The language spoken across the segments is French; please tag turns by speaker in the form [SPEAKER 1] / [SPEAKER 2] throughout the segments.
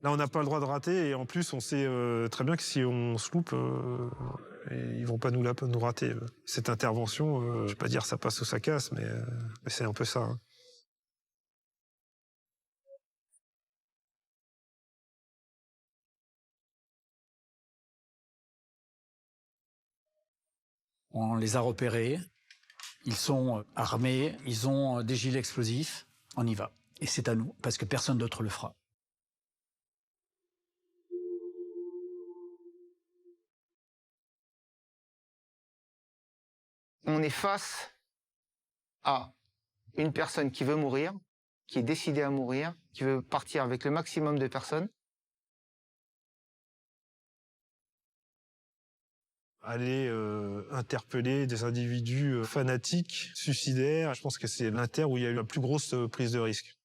[SPEAKER 1] Là, on n'a pas le droit de rater et en plus, on sait très bien que si on se loupe, ils vont pas nous rater. Cette intervention, je vais pas dire ça passe ou ça casse, mais c'est un peu ça. Hein.
[SPEAKER 2] On les a repérés, ils sont armés, ils ont des gilets explosifs, on y va. Et c'est à nous, parce que personne d'autre le fera.
[SPEAKER 3] On est face à une personne qui veut mourir, qui est décidée à mourir, qui veut partir avec le maximum de personnes.
[SPEAKER 1] Aller interpeller des individus fanatiques, suicidaires, je pense que c'est l'inter où il y a eu la plus grosse prise de risque.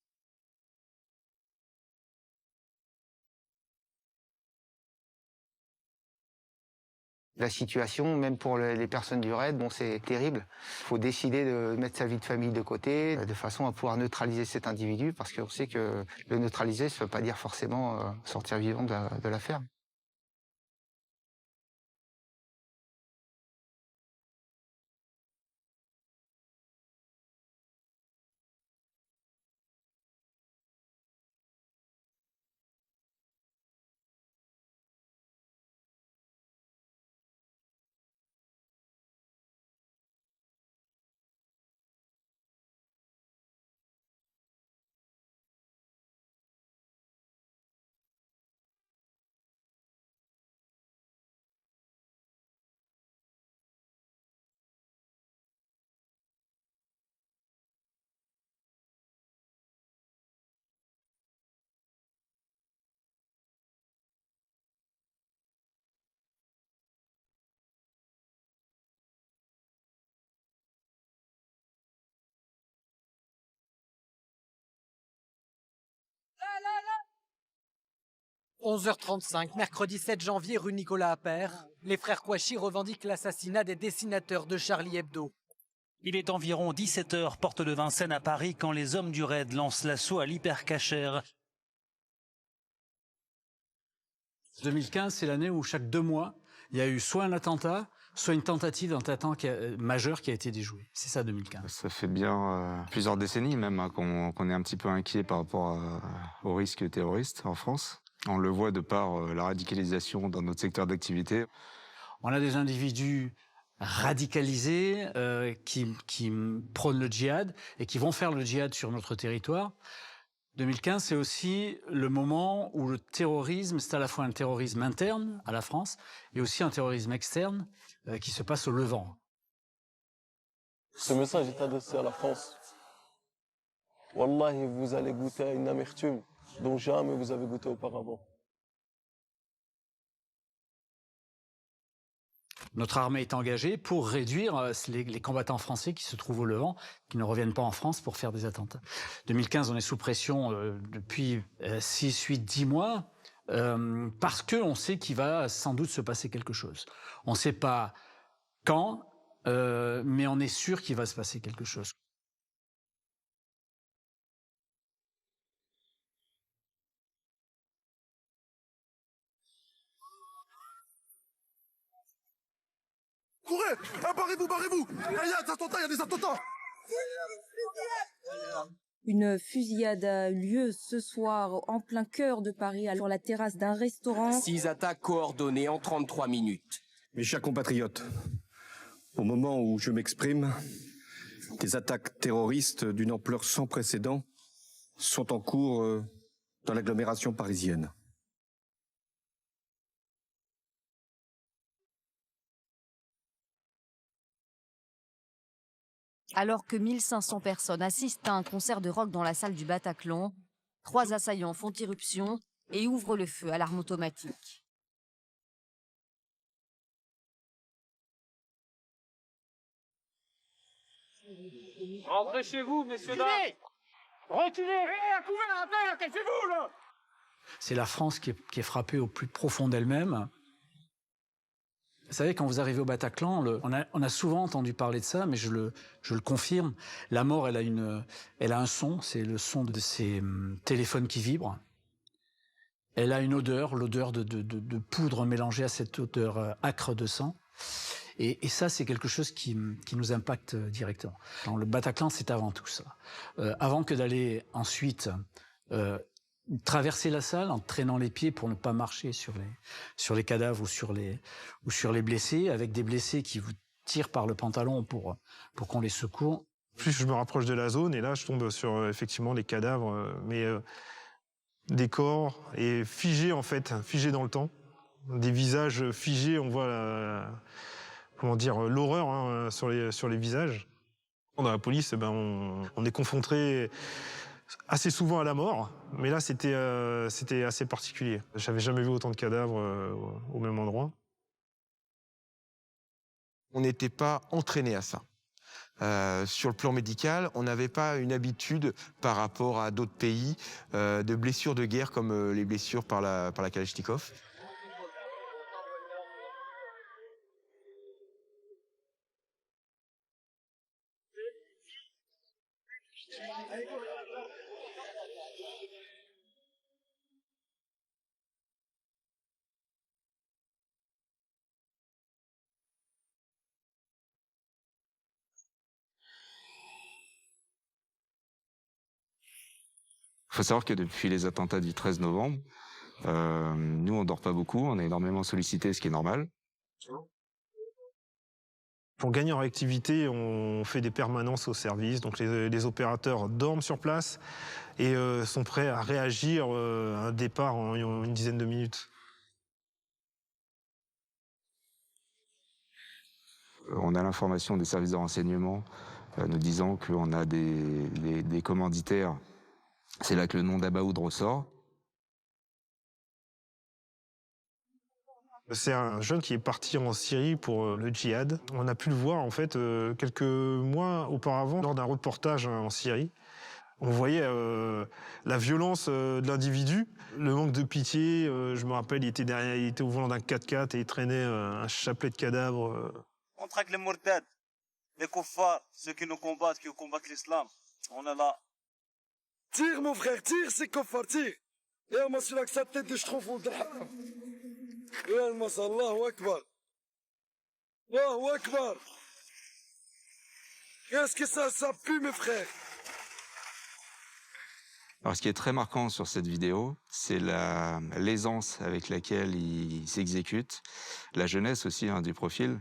[SPEAKER 3] La situation, même pour les personnes du raid, bon, c'est terrible. Il faut décider de mettre sa vie de famille de côté, de façon à pouvoir neutraliser cet individu, parce qu'on sait que le neutraliser, ça ne veut pas dire forcément sortir vivant de l'affaire.
[SPEAKER 4] « 11h35, mercredi 7 janvier, rue Nicolas Appert. Les frères Kouachi revendiquent l'assassinat des dessinateurs de Charlie Hebdo.
[SPEAKER 5] Il est environ 17h, porte de Vincennes à Paris, quand les hommes du raid lancent l'assaut à l'hypercachère.
[SPEAKER 2] 2015, c'est l'année où chaque 2 mois, il y a eu soit un attentat, soit une tentative d'attentat majeur qui a été déjouée. C'est ça 2015.
[SPEAKER 6] Ça fait bien plusieurs décennies même hein, qu'on est un petit peu inquiet par rapport au risque terroriste en France. On le voit de par la radicalisation dans notre secteur d'activité.
[SPEAKER 2] On a des individus radicalisés qui prônent le djihad et qui vont faire le djihad sur notre territoire. 2015, c'est aussi le moment où le terrorisme, c'est à la fois un terrorisme interne à la France et aussi un terrorisme externe qui se passe au Levant.
[SPEAKER 7] Ce message est adressé à la France. Wallahi, vous allez goûter à une amertume dont jamais vous avez goûté auparavant.
[SPEAKER 2] Notre armée est engagée pour réduire les combattants français qui se trouvent au Levant, qui ne reviennent pas en France pour faire des attentats. 2015, on est sous pression depuis 6, 8, 10 mois, parce qu'on sait qu'il va sans doute se passer quelque chose. On ne sait pas quand, mais on est sûr qu'il va se passer quelque chose.
[SPEAKER 8] Courez! Barrez-vous, barrez-vous! Il y a des attentats, il y a des attentats!
[SPEAKER 9] Une fusillade a eu lieu ce soir en plein cœur de Paris, sur la terrasse d'un restaurant.
[SPEAKER 10] 6 attaques coordonnées en 33 minutes.
[SPEAKER 8] Mes chers compatriotes, au moment où je m'exprime, des attaques terroristes d'une ampleur sans précédent sont en cours dans l'agglomération parisienne.
[SPEAKER 11] Alors que 1500 personnes assistent à un concert de rock dans la salle du Bataclan, 3 assaillants font irruption et ouvrent le feu à l'arme automatique.
[SPEAKER 12] Rentrez chez vous, messieurs, dames. Reculez. À couvert, à terre, cassez-vous, là.
[SPEAKER 2] C'est la France qui est frappée au plus profond d'elle-même. Vous savez, quand vous arrivez au Bataclan, on a souvent entendu parler de ça, mais je le confirme. La mort, elle a un son, c'est le son de ces téléphones qui vibrent. Elle a une odeur, l'odeur de poudre mélangée à cette odeur âcre de sang. Et ça, c'est quelque chose qui nous impacte directement. Dans le Bataclan, c'est avant tout ça. Avant que d'aller ensuite traverser la salle en traînant les pieds pour ne pas marcher sur les cadavres ou sur les blessés, avec des blessés qui vous tirent par le pantalon pour qu'on les secoue.
[SPEAKER 1] Plus je me rapproche de la zone, et là, je tombe sur effectivement les cadavres, mais des corps, et figés en fait, figés dans le temps. Des visages figés, on voit l'horreur hein, sur les visages. Dans la police, on est confronté assez souvent à la mort, mais là c'était assez particulier. J'avais jamais vu autant de cadavres au même endroit.
[SPEAKER 13] On n'était pas entraîné à ça. Sur le plan médical, on n'avait pas une habitude par rapport à d'autres pays de blessures de guerre comme les blessures par la Kalachnikov.
[SPEAKER 6] Il faut savoir que depuis les attentats du 13 novembre, nous, on dort pas beaucoup, on est énormément sollicité, ce qui est normal.
[SPEAKER 1] Pour gagner en réactivité, on fait des permanences au service, donc les opérateurs dorment sur place et sont prêts à réagir à un départ en une dizaine de minutes.
[SPEAKER 6] On a l'information des services de renseignement nous disant qu'on a des commanditaires. C'est là que le nom d'Abaoud ressort.
[SPEAKER 1] C'est un jeune qui est parti en Syrie pour le djihad. On a pu le voir en fait quelques mois auparavant lors d'un reportage en Syrie. On voyait la violence de l'individu, le manque de pitié. Je me rappelle, il était au volant d'un 4x4 et il traînait un chapelet de cadavres.
[SPEAKER 14] On traque les mortades, les kuffars, ceux qui nous combattent, qui combattent l'islam. On est là.
[SPEAKER 15] Tire mon frère, tire, c'est kuffar, tire. Et moi celui-là que sa tête de schtroufoul de haram. Et moi Allahu Akbar. Allahu Akbar. Qu'est-ce que ça pue mes frères.
[SPEAKER 6] Alors, ce qui est très marquant sur cette vidéo, c'est l'aisance avec laquelle il s'exécute, la jeunesse aussi hein, du profil.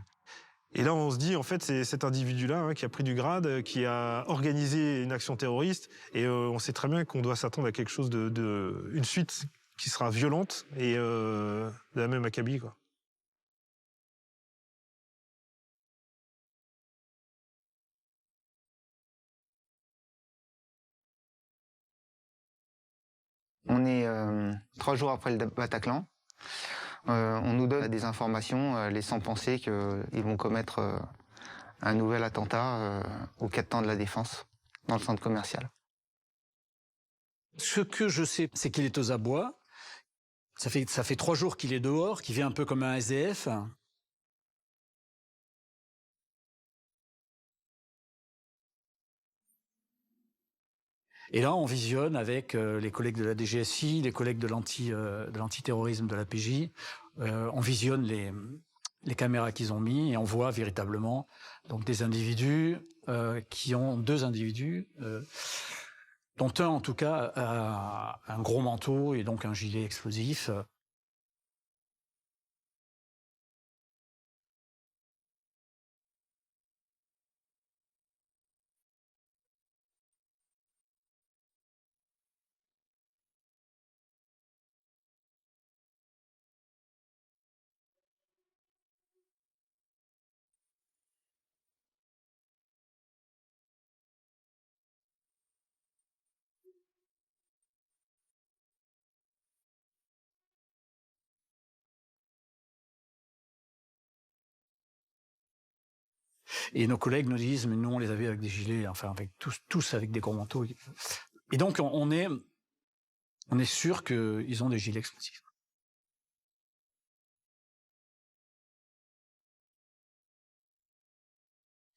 [SPEAKER 1] Et là, on se dit, en fait, c'est cet individu-là hein, qui a pris du grade, qui a organisé une action terroriste, et on sait très bien qu'on doit s'attendre à quelque chose une suite qui sera violente et de la même acabit, quoi.
[SPEAKER 3] On est 3 jours après le Bataclan. On nous donne des informations laissant penser qu'ils vont commettre un nouvel attentat au 4 temps de la Défense, dans le centre commercial.
[SPEAKER 2] Ce que je sais, c'est qu'il est aux abois. Ça fait 3 jours qu'il est dehors, qu'il vit un peu comme un SDF. Et là, on visionne avec les collègues de la DGSI, les collègues de l'antiterrorisme de la PJ, on visionne les caméras qu'ils ont mis et on voit véritablement donc des individus qui ont 2 individus, dont un en tout cas a un gros manteau et donc un gilet explosif. Et nos collègues nous disent, mais nous, on les avait avec des gilets, enfin, avec tous avec des gros manteaux. Et donc, on est sûr qu'ils ont des gilets explosifs.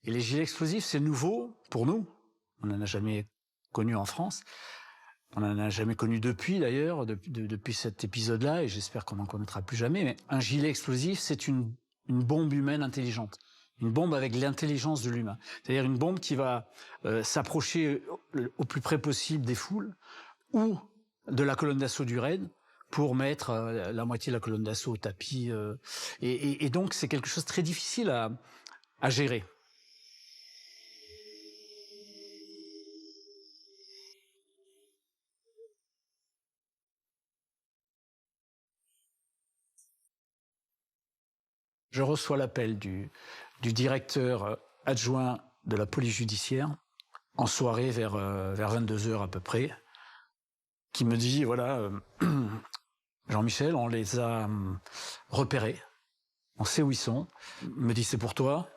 [SPEAKER 2] Et les gilets explosifs, c'est nouveau pour nous. On n'en a jamais connu en France. On n'en a jamais connu depuis, d'ailleurs, depuis cet épisode-là, et j'espère qu'on n'en connaîtra plus jamais. Mais un gilet explosif, c'est une bombe humaine intelligente. Une bombe avec l'intelligence de l'humain. C'est-à-dire une bombe qui va s'approcher au plus près possible des foules ou de la colonne d'assaut du raid pour mettre la moitié de la colonne d'assaut au tapis. Et donc, c'est quelque chose de très difficile à gérer. Je reçois l'appel du directeur adjoint de la police judiciaire en soirée vers 22h à peu près, qui me dit, voilà, Jean-Michel, on les a repérés, on sait où ils sont. Il me dit, c'est pour toi,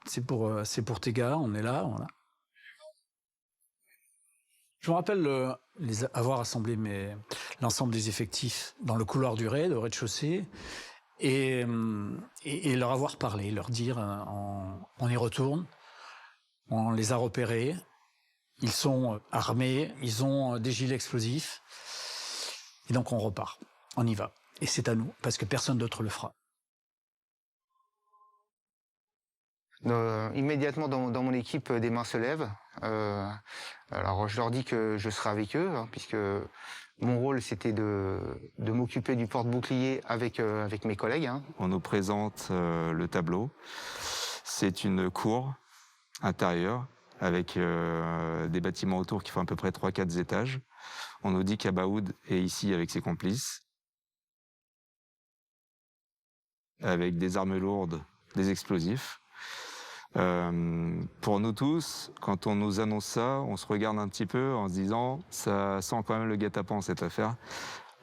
[SPEAKER 2] c'est pour tes gars, on est là, voilà. Je me rappelle avoir assemblé l'ensemble des effectifs dans le couloir du raid, au rez-de-chaussée, et leur avoir parlé, leur dire on y retourne, on les a repérés, ils sont armés, ils ont des gilets explosifs, et donc on repart, on y va. Et c'est à nous, parce que personne d'autre le fera.
[SPEAKER 3] Immédiatement dans mon équipe, des mains se lèvent. Alors je leur dis que je serai avec eux, hein, puisque mon rôle c'était de m'occuper du porte-bouclier avec mes collègues. Hein.
[SPEAKER 6] On nous présente le tableau. C'est une cour intérieure avec des bâtiments autour qui font à peu près 3-4 étages. On nous dit qu'Abaoud est ici avec ses complices, avec des armes lourdes, des explosifs. Pour nous tous, quand on nous annonce ça, on se regarde un petit peu en se disant ça sent quand même le guet-apens cette affaire.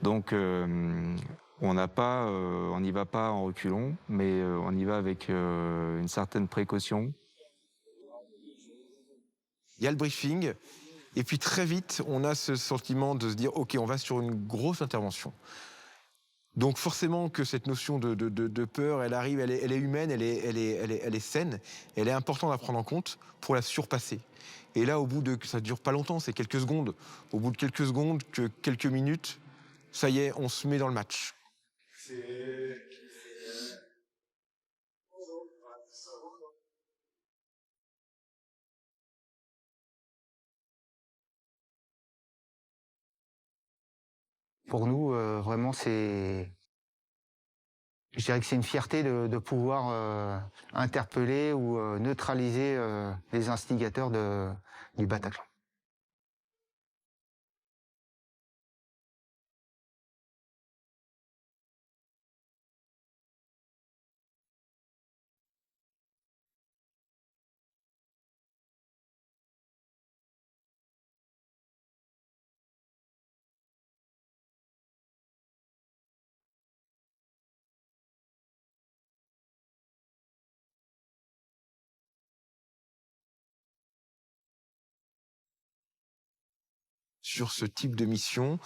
[SPEAKER 6] Donc on n'y va pas en reculons, mais on y va avec une certaine précaution.
[SPEAKER 13] Il y a le briefing, et puis très vite, on a ce sentiment de se dire ok, on va sur une grosse intervention. Donc forcément que cette notion de peur, elle arrive, elle est humaine, elle est saine, elle est importante à prendre en compte pour la surpasser. Et là, ça dure pas longtemps, c'est quelques secondes. Au bout de quelques secondes, quelques minutes, ça y est, on se met dans le match.
[SPEAKER 3] Pour nous, vraiment, je dirais que c'est une fierté de pouvoir interpeller ou neutraliser les instigateurs du Bataclan.
[SPEAKER 13] Sur ce type de mission,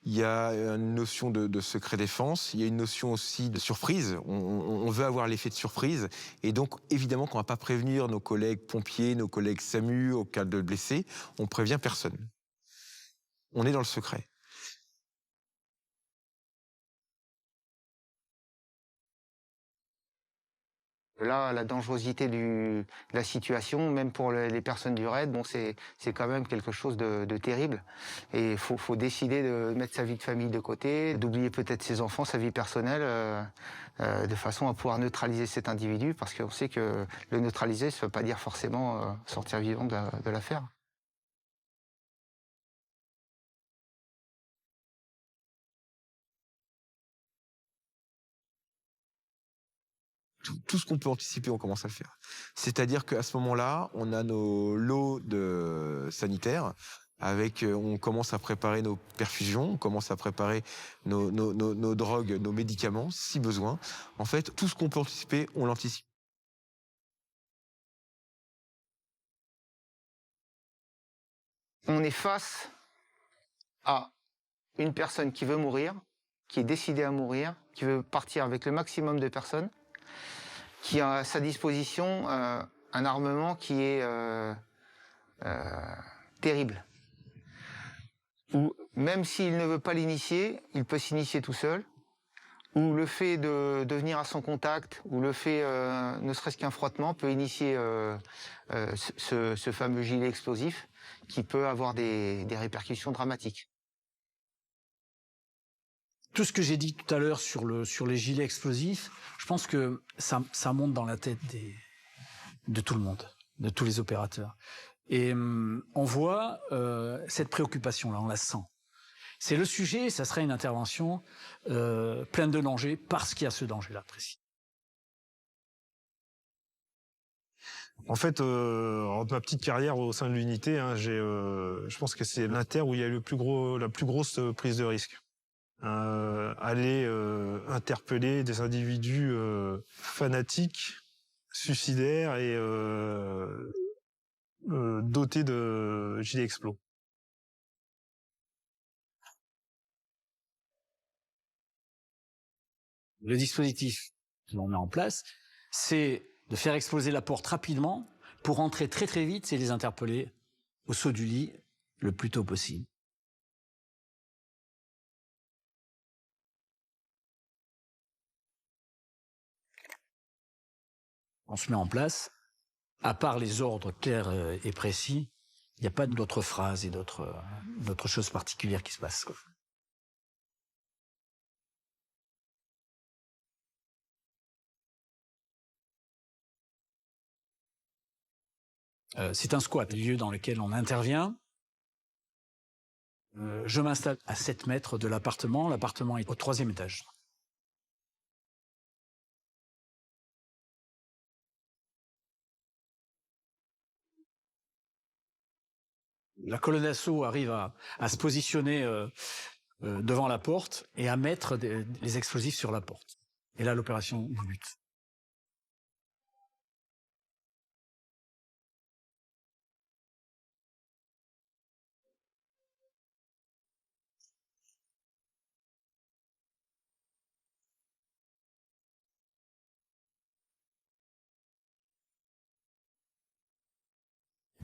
[SPEAKER 13] il y a une notion de secret défense, il y a une notion aussi de surprise. On veut avoir l'effet de surprise. Et donc, évidemment, qu'on ne va pas prévenir nos collègues pompiers, nos collègues SAMU au cas de blessés. On prévient personne. On est dans le secret.
[SPEAKER 3] Là, la dangerosité de la situation, même pour les personnes du raid, bon, c'est quand même quelque chose de terrible. Et il faut décider de mettre sa vie de famille de côté, d'oublier peut-être ses enfants, sa vie personnelle, de façon à pouvoir neutraliser cet individu, parce qu'on sait que le neutraliser, ça ne veut pas dire forcément sortir vivant de l'affaire.
[SPEAKER 13] Tout ce qu'on peut anticiper, on commence à le faire. C'est-à-dire qu'à ce moment-là, on a nos lots de sanitaires, on commence à préparer nos perfusions, on commence à préparer nos drogues, nos médicaments, si besoin. En fait, tout ce qu'on peut anticiper, on l'anticipe.
[SPEAKER 3] On est face à une personne qui veut mourir, qui est décidée à mourir, qui veut partir avec le maximum de personnes, qui a à sa disposition un armement qui est terrible. Où même s'il ne veut pas l'initier, il peut s'initier tout seul. Ou le fait de venir à son contact, ou le fait, ne serait-ce qu'un frottement, peut initier ce fameux gilet explosif qui peut avoir des répercussions dramatiques.
[SPEAKER 2] Tout ce que j'ai dit tout à l'heure sur les gilets explosifs, je pense que ça monte dans la tête de tout le monde, de tous les opérateurs. Et on voit cette préoccupation-là, on la sent. C'est le sujet, ça serait une intervention pleine de dangers, parce qu'il y a ce danger-là précis.
[SPEAKER 1] En fait, en ma petite carrière au sein de l'unité, hein, je pense que c'est l'inter où il y a eu la plus grosse prise de risque. Aller interpeller des individus fanatiques, suicidaires et dotés de gilets explos.
[SPEAKER 2] Le dispositif que l'on met en place, c'est de faire exploser la porte rapidement pour entrer très très vite et les interpeller au saut du lit le plus tôt possible. On se met en place, à part les ordres clairs et précis, il n'y a pas d'autres phrases et d'autres choses particulières qui se passent, quoi. C'est un squat, le lieu dans lequel on intervient. Je m'installe à 7 mètres de l'appartement. L'appartement est au 3e étage. La colonne d'assaut arrive à se positionner devant la porte et à mettre les explosifs sur la porte. Et là, l'opération débute.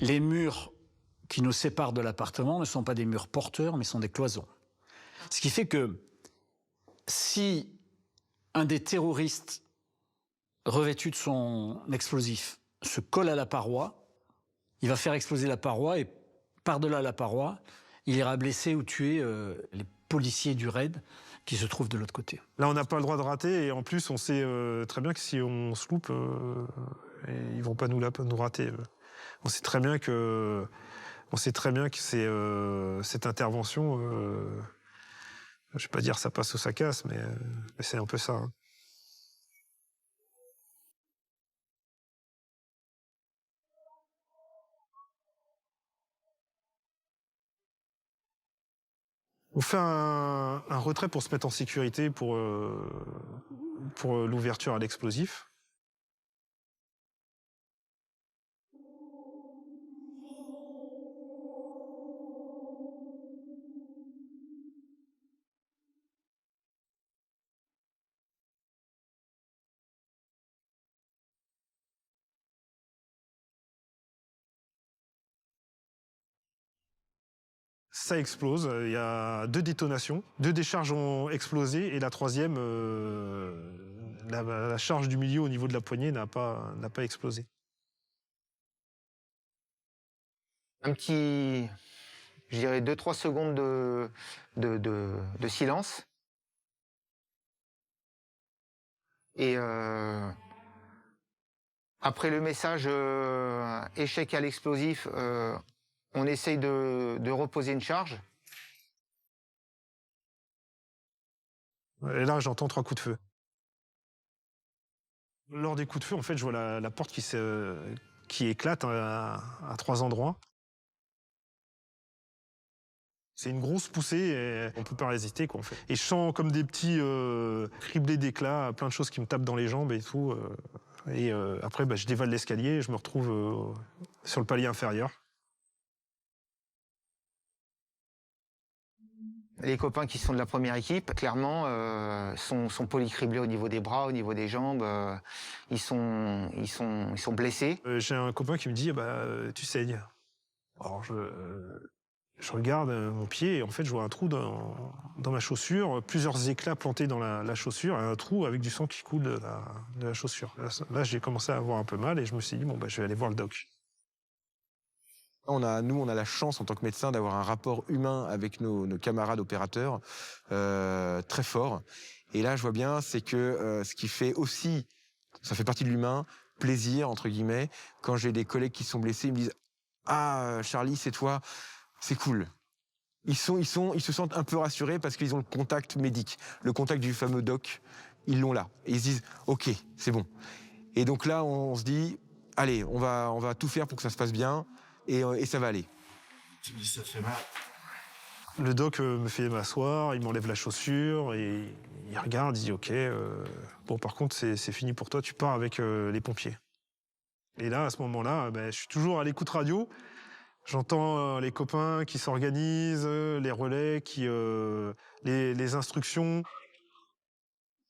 [SPEAKER 2] Les murs qui nous séparent de l'appartement ne sont pas des murs porteurs, mais sont des cloisons. Ce qui fait que si un des terroristes revêtu de son explosif se colle à la paroi, il va faire exploser la paroi et par-delà la paroi, il ira blesser ou tuer les policiers du raid qui se trouvent de l'autre côté.
[SPEAKER 1] Là, on n'a pas le droit de rater et en plus, on sait très bien que si on se loupe, ils vont pas nous rater. On sait très bien que c'est cette intervention. Je vais pas dire ça passe ou ça casse, mais c'est un peu ça. Hein. On fait un retrait pour se mettre en sécurité pour l'ouverture à l'explosif. Ça explose, il y a 2 détonations, 2 décharges ont explosé et la 3e, la charge du milieu au niveau de la poignée n'a pas explosé.
[SPEAKER 3] Un petit, je dirais 2-3 secondes de silence. Et après le message échec à l'explosif, on essaye de reposer une charge.
[SPEAKER 1] Et là, j'entends 3 coups de feu. Lors des coups de feu, en fait, je vois la porte qui éclate à 3 endroits. C'est une grosse poussée et on peut pas résister, quoi, en fait. Et je sens comme des petits criblés d'éclats, plein de choses qui me tapent dans les jambes et tout. Et après, je dévale l'escalier et je me retrouve sur le palier inférieur.
[SPEAKER 3] Les copains qui sont de la première équipe, clairement, sont polycriblés au niveau des bras, au niveau des jambes. Ils sont blessés.
[SPEAKER 1] J'ai un copain qui me dit, tu saignes. Alors Je regarde mon pied et en fait je vois un trou dans ma chaussure, plusieurs éclats plantés dans la chaussure et un trou avec du sang qui coule de la chaussure. Là j'ai commencé à avoir un peu mal et je me suis dit bon bah je vais aller voir le doc.
[SPEAKER 13] On a la chance en tant que médecin d'avoir un rapport humain avec nos camarades opérateurs très fort. Et là je vois bien c'est que ce qui fait aussi, ça fait partie de l'humain, plaisir entre guillemets, quand j'ai des collègues qui sont blessés, ils me disent ah Charlie c'est toi. C'est cool. Ils se sentent un peu rassurés parce qu'ils ont le contact médic, le contact du fameux doc, ils l'ont là. Et ils se disent, ok, c'est bon. Et donc là, on se dit, allez, on va tout faire pour que ça se passe bien et ça va aller.
[SPEAKER 1] Tu me dis, ça te fait mal. Le doc me fait m'asseoir, il m'enlève la chaussure et il regarde, il dit, ok, bon par contre c'est fini pour toi, tu pars avec les pompiers. Et là, à ce moment-là, je suis toujours à l'écoute radio. J'entends les copains qui s'organisent, les relais, les instructions.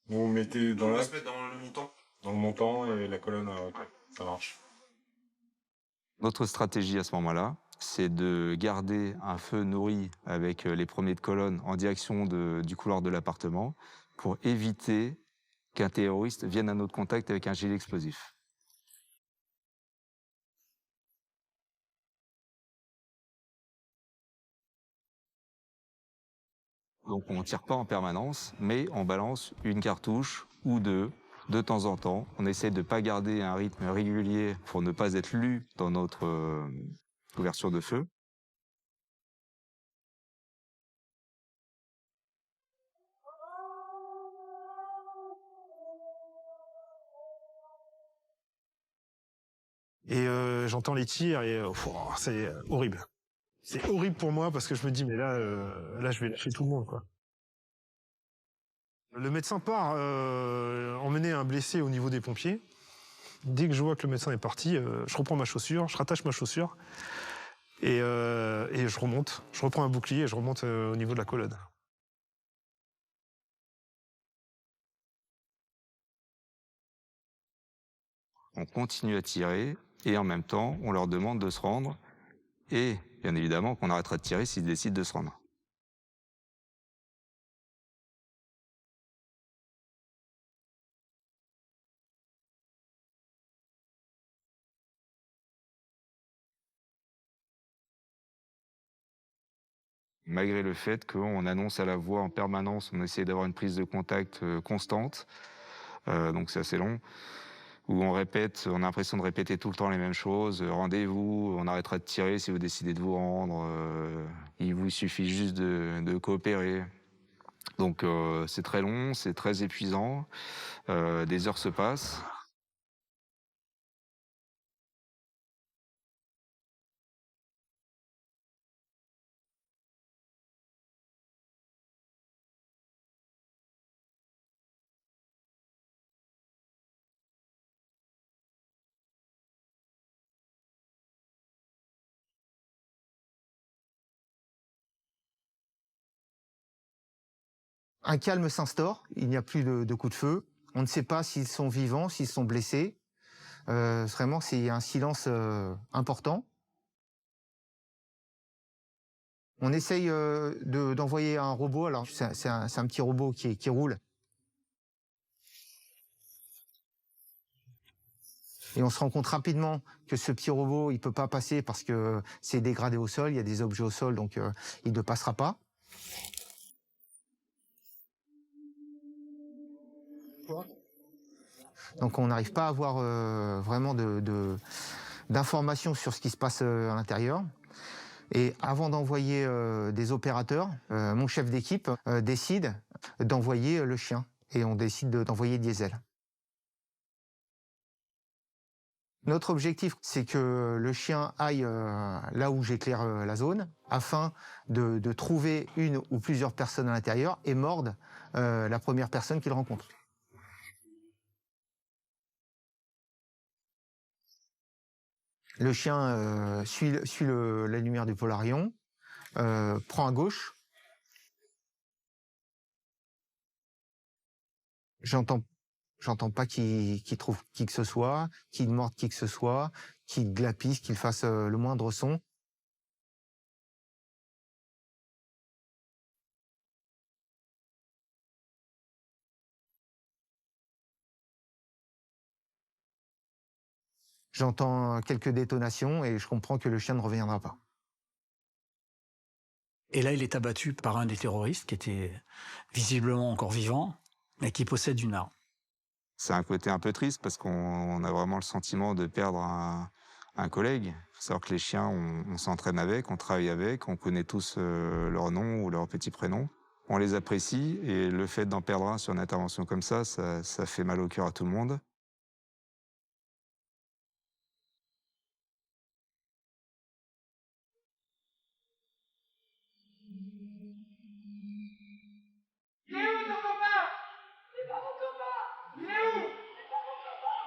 [SPEAKER 16] Vous vous mettez dans se mettre dans le montant. Dans le montant et la colonne, ok, ça marche.
[SPEAKER 6] Notre stratégie à ce moment-là, c'est de garder un feu nourri avec les premiers de colonne en direction du couloir de l'appartement pour éviter qu'un terroriste vienne à notre contact avec un gilet explosif. Donc on ne tire pas en permanence, mais on balance une cartouche ou deux de temps en temps. On essaie de ne pas garder un rythme régulier pour ne pas être lu dans notre ouverture de feu.
[SPEAKER 1] Et j'entends les tirs et c'est horrible. C'est horrible pour moi parce que je me dis mais là je vais lâcher tout le monde quoi. Le médecin part emmener un blessé au niveau des pompiers. Dès que je vois que le médecin est parti, je reprends ma chaussure, je rattache ma chaussure et je remonte. Je reprends un bouclier et je remonte au niveau de la colonne.
[SPEAKER 6] On continue à tirer et en même temps, on leur demande de se rendre et bien évidemment qu'on arrêtera de tirer s'ils décident de se rendre. Malgré le fait qu'on annonce à la voix en permanence, on essaie d'avoir une prise de contact constante, donc c'est assez long, où on répète, on a l'impression de répéter tout le temps les mêmes choses, rendez-vous, on arrêtera de tirer si vous décidez de vous rendre, il vous suffit juste de coopérer. Donc c'est très long, c'est très épuisant, des heures se passent.
[SPEAKER 3] Un calme s'instaure, il n'y a plus de coups de feu. On ne sait pas s'ils sont vivants, s'ils sont blessés. Vraiment, c'est un silence important. On essaye d'envoyer un robot. Alors, c'est un petit robot qui roule. Et on se rend compte rapidement que ce petit robot, il peut pas passer parce que c'est dégradé au sol. Il y a des objets au sol, donc il ne passera pas. Donc on n'arrive pas à avoir vraiment d'informations sur ce qui se passe à l'intérieur. Et avant d'envoyer des opérateurs, mon chef d'équipe décide d'envoyer le chien. Et on décide d'envoyer Diesel. Notre objectif, c'est que le chien aille là où j'éclaire la zone, afin de trouver une ou plusieurs personnes à l'intérieur et morde la première personne qu'il rencontre. Le chien suit la lumière du Polarion, prend à gauche. J'entends pas qu'il trouve qui que ce soit, qu'il morde qui que ce soit, qu'il glapisse, qu'il fasse le moindre son. J'entends quelques détonations et je comprends que le chien ne reviendra pas.
[SPEAKER 2] Et là, il est abattu par un des terroristes qui était visiblement encore vivant, mais qui possède une arme.
[SPEAKER 6] C'est un côté un peu triste parce qu'on a vraiment le sentiment de perdre un collègue. Il faut savoir que les chiens, on s'entraîne avec, on travaille avec, on connaît tous leur nom ou leur petit prénom. On les apprécie et le fait d'en perdre un sur une intervention comme ça fait mal au cœur à tout le monde.
[SPEAKER 12] Il est où ton copain? C'est pas mon copain. Il est où? C'est pas mon copain.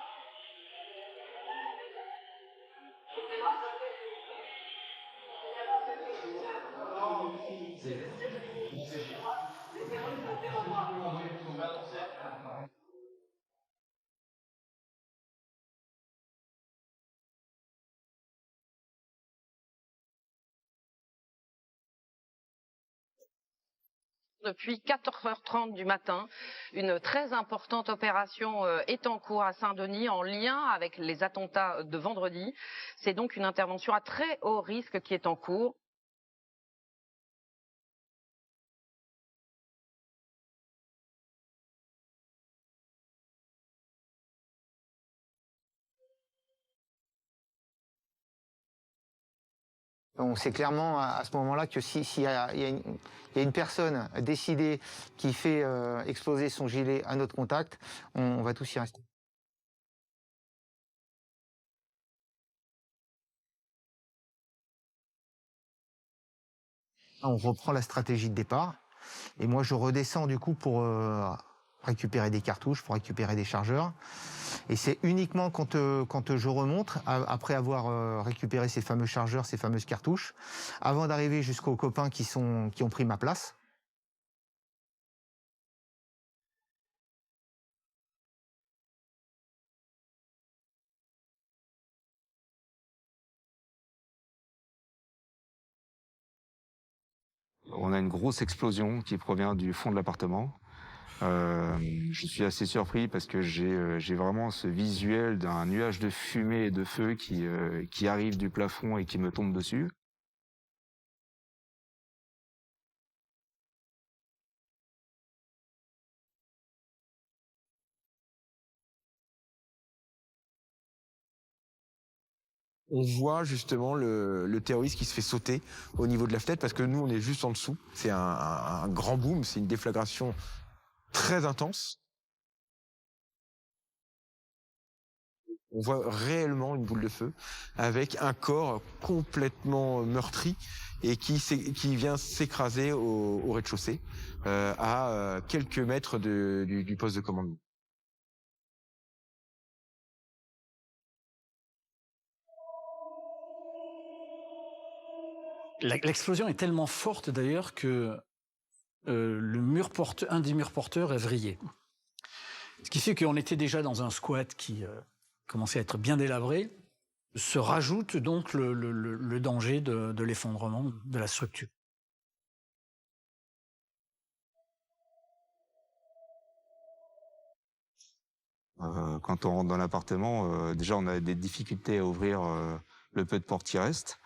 [SPEAKER 17] Depuis 4h30 du matin, une très importante opération est en cours à Saint-Denis en lien avec les attentats de vendredi. C'est donc une intervention à très haut risque qui est en cours.
[SPEAKER 3] On sait clairement à ce moment-là que s'il y a une personne décidée qui fait exploser son gilet à notre contact, on va tous y rester. On reprend la stratégie de départ et moi je redescends du coup pour récupérer des cartouches, pour récupérer des chargeurs. Et c'est uniquement quand je remonte, après avoir récupéré ces fameux chargeurs, ces fameuses cartouches, avant d'arriver jusqu'aux copains qui ont pris ma place.
[SPEAKER 6] On a une grosse explosion qui provient du fond de l'appartement. Je suis assez surpris parce que j'ai vraiment ce visuel d'un nuage de fumée et de feu qui arrive du plafond et qui me tombe dessus.
[SPEAKER 13] On voit justement le terroriste qui se fait sauter au niveau de la fenêtre parce que nous on est juste en dessous. C'est un grand boom, c'est une déflagration très intense. On voit réellement une boule de feu avec un corps complètement meurtri et qui vient s'écraser au rez-de-chaussée à quelques mètres du poste de commandement.
[SPEAKER 2] L'explosion est tellement forte d'ailleurs que un des murs porteurs est vrillé. Ce qui fait qu'on était déjà dans un squat qui commençait à être bien délabré. Se rajoute donc le danger de l'effondrement de la structure.
[SPEAKER 6] Quand on rentre dans l'appartement, déjà on a des difficultés à ouvrir le peu de porte qui reste.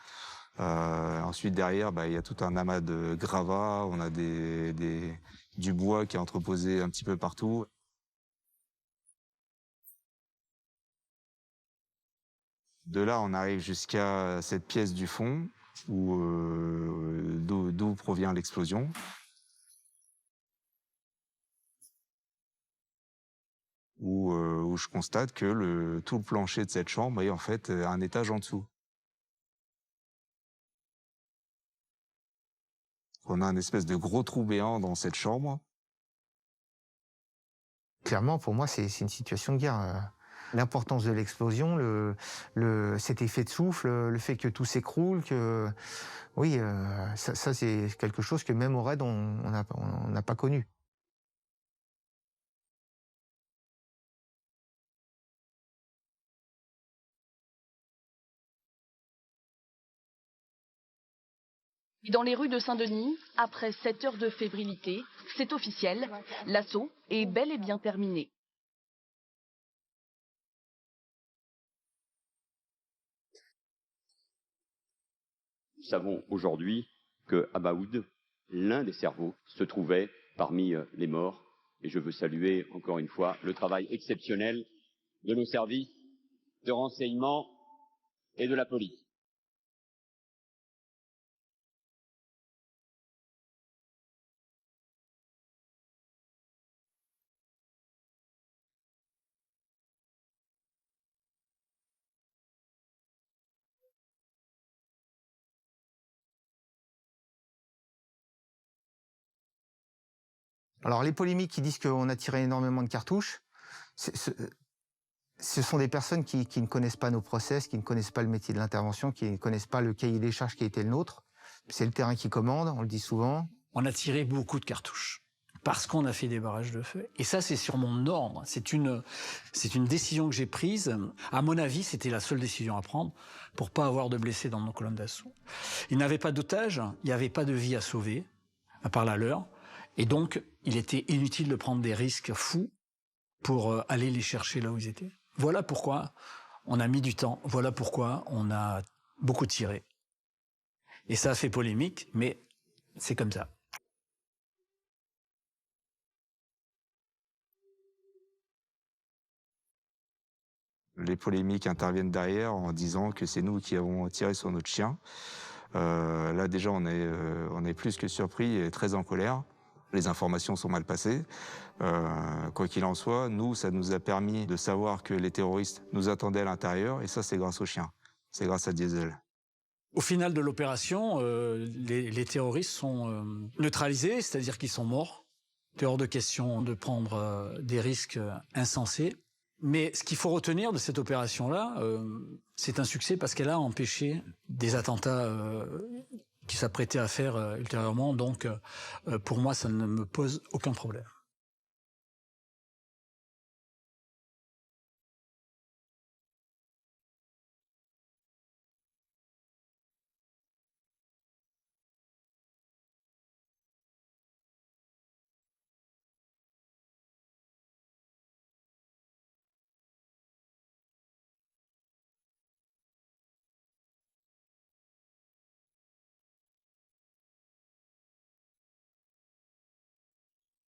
[SPEAKER 6] Ensuite derrière, il y a tout un amas de gravats, on a du bois qui est entreposé un petit peu partout. De là, on arrive jusqu'à cette pièce du fond d'où provient l'explosion. Où je constate que tout le plancher de cette chambre est en fait un étage en dessous. On a un espèce de gros trou béant dans cette chambre.
[SPEAKER 3] Clairement, pour moi, c'est une situation de guerre. L'importance de l'explosion, cet effet de souffle, le fait que tout s'écroule, que oui, ça c'est quelque chose que même au raid on n'a pas connu.
[SPEAKER 18] Dans les rues de Saint-Denis, après 7 heures de fébrilité, c'est officiel, l'assaut est bel et bien terminé.
[SPEAKER 19] savons aujourd'hui que Abaoud, l'un des cerveaux, se trouvait parmi les morts. Et je veux saluer encore une fois le travail exceptionnel de nos services de renseignement et de la police.
[SPEAKER 3] Alors les polémiques qui disent qu'on a tiré énormément de cartouches, ce sont des personnes qui ne connaissent pas nos process, qui ne connaissent pas le métier de l'intervention, qui ne connaissent pas le cahier des charges qui a été le nôtre. C'est le terrain qui commande, on le dit souvent.
[SPEAKER 2] On a tiré beaucoup de cartouches parce qu'on a fait des barrages de feu. Et ça, c'est sur mon ordre. C'est une décision que j'ai prise. À mon avis, c'était la seule décision à prendre pour pas avoir de blessés dans nos colonnes d'assaut. Il n'avait pas d'otages, il n'y avait pas de vie à sauver, à part la leur. Et donc, il était inutile de prendre des risques fous pour aller les chercher là où ils étaient. Voilà pourquoi on a mis du temps. Voilà pourquoi on a beaucoup tiré. Et ça a fait polémique, mais c'est comme ça.
[SPEAKER 6] Les polémiques interviennent derrière en disant que c'est nous qui avons tiré sur notre chien. Là, déjà, on est plus que surpris et très en colère. Les informations sont mal passées. Quoi qu'il en soit, nous, ça nous a permis de savoir que les terroristes nous attendaient à l'intérieur, et ça, c'est grâce aux chiens. C'est grâce à Diesel.
[SPEAKER 2] Au final de l'opération, les terroristes sont neutralisés, c'est-à-dire qu'ils sont morts. C'est hors de question de prendre des risques insensés. Mais ce qu'il faut retenir de cette opération-là, c'est un succès parce qu'elle a empêché des attentats qui s'apprêtaient à faire ultérieurement. Donc, pour moi, ça ne me pose aucun problème.